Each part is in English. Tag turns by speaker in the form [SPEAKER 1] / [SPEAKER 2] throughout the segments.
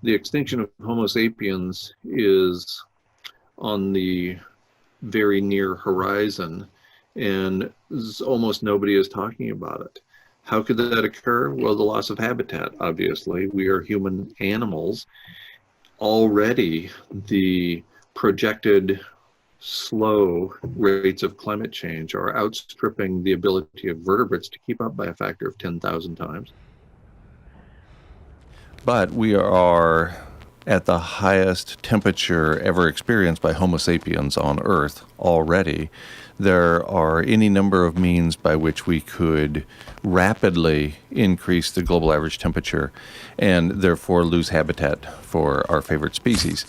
[SPEAKER 1] The extinction of Homo sapiens is on the very near horizon, and almost nobody is talking about it. How could that occur? Well, the loss of habitat, obviously. We are human animals. Already, the projected slow rates of climate change are outstripping the ability of vertebrates to keep up by a factor of 10,000 times.
[SPEAKER 2] But we are at the highest temperature ever experienced by Homo sapiens on Earth already. There are any number of means by which we could rapidly increase the global average temperature and therefore lose habitat for our favorite species.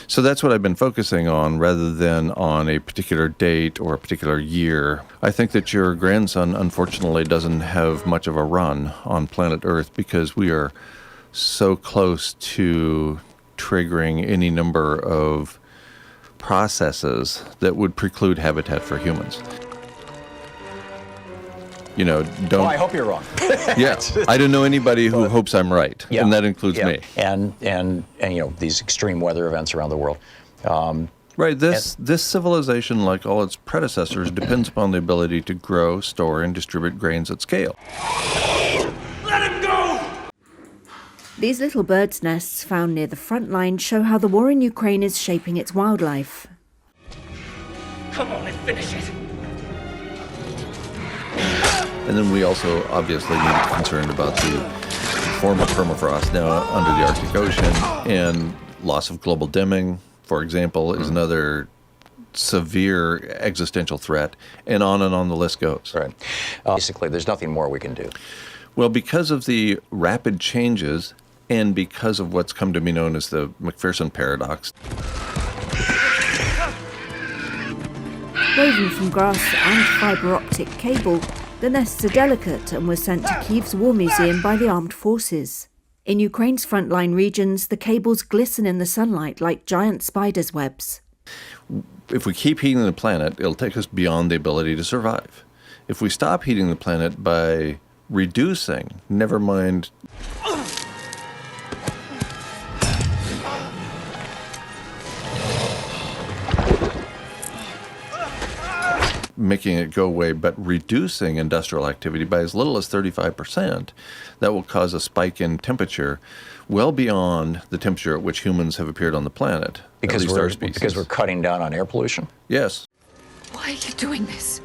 [SPEAKER 2] So that's what I've been focusing on rather than on a particular date or a particular year. I think that your grandson, unfortunately, doesn't have much of a run on planet Earth because we are so close to triggering any number of processes that would preclude habitat for humans. You know, don't.
[SPEAKER 3] Well, I hope you're wrong.
[SPEAKER 2] Yeah, I don't know anybody who hopes I'm right,
[SPEAKER 3] yeah,
[SPEAKER 2] and that includes me.
[SPEAKER 3] And you know, these extreme weather events around the world.
[SPEAKER 2] Right. This civilization, like all its predecessors, depends upon the ability to grow, store, and distribute grains at scale.
[SPEAKER 4] Let him go!
[SPEAKER 5] These little birds' nests found near the front line show how the war in Ukraine is shaping its wildlife.
[SPEAKER 4] Come on and finish it.
[SPEAKER 2] And then we also obviously need to be concerned about the form of permafrost now under the Arctic Ocean, and loss of global dimming, for example, is another severe existential threat, and on the list goes.
[SPEAKER 3] Right. Basically, there's nothing more we can do.
[SPEAKER 2] Well, because of the rapid changes and because of what's come to be known as the McPherson paradox.
[SPEAKER 5] Woven from grass and fibre optic cable, the nests are delicate and were sent to Kyiv's War Museum by the armed forces. In Ukraine's frontline regions, the cables glisten in the sunlight like giant spiders' webs.
[SPEAKER 2] If we keep heating the planet, it'll take us beyond the ability to survive. If we stop heating the planet by reducing, never mind making it go away, but reducing industrial activity by as little as 35%, that will cause a spike in temperature well beyond the temperature at which humans have appeared on the planet.
[SPEAKER 3] Because we're cutting down on air pollution?
[SPEAKER 2] Yes.
[SPEAKER 6] Why are you doing this?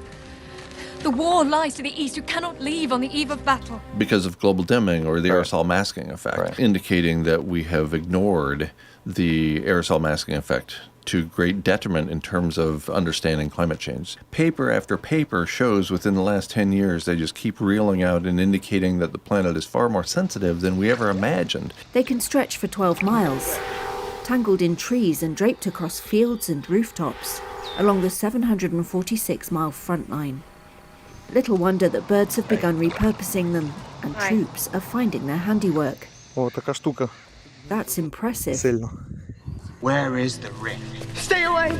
[SPEAKER 6] The war lies to the east. You cannot leave on the eve of battle.
[SPEAKER 2] Because of global dimming or the
[SPEAKER 3] Right.
[SPEAKER 2] aerosol masking effect,
[SPEAKER 3] Right.
[SPEAKER 2] indicating that we have ignored the aerosol masking effect to great detriment in terms of understanding climate change. Paper after paper shows within the last 10 years they just keep reeling out and indicating that the planet is far more sensitive than we ever imagined.
[SPEAKER 5] They can stretch for 12 miles, tangled in trees and draped across fields and rooftops along the 746-mile front line. Little wonder that birds have begun repurposing them, and troops are finding their handiwork.
[SPEAKER 7] О, така штука.
[SPEAKER 5] That's impressive.
[SPEAKER 7] Сильно.
[SPEAKER 4] Where is the ring?
[SPEAKER 6] Stay away!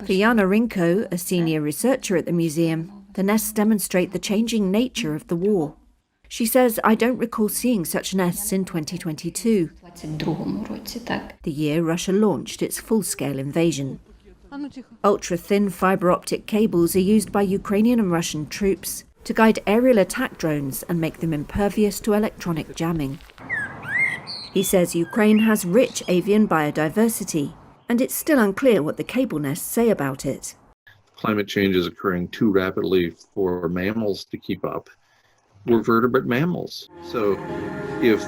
[SPEAKER 5] For Jana Rinko, a senior researcher at the museum, the nests demonstrate the changing nature of the war. She says, "I don't recall seeing such nests in 2022, the year Russia launched its full-scale invasion." Ultra-thin fibre-optic cables are used by Ukrainian and Russian troops to guide aerial attack drones and make them impervious to electronic jamming. He says Ukraine has rich avian biodiversity, and it's still unclear what the cable nests say about it.
[SPEAKER 1] Climate change is occurring too rapidly for mammals to keep up. We're vertebrate mammals. So if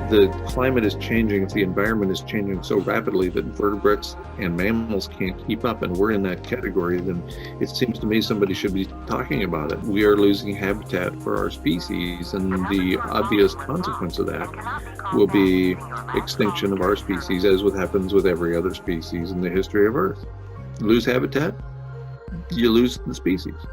[SPEAKER 1] the climate is changing, if the environment is changing so rapidly that vertebrates and mammals can't keep up, and we're in that category, then it seems to me somebody should be talking about it. We are losing habitat for our species, and the obvious consequence of that will be extinction of our species, as what happens with every other species in the history of Earth. Lose habitat, you lose the species.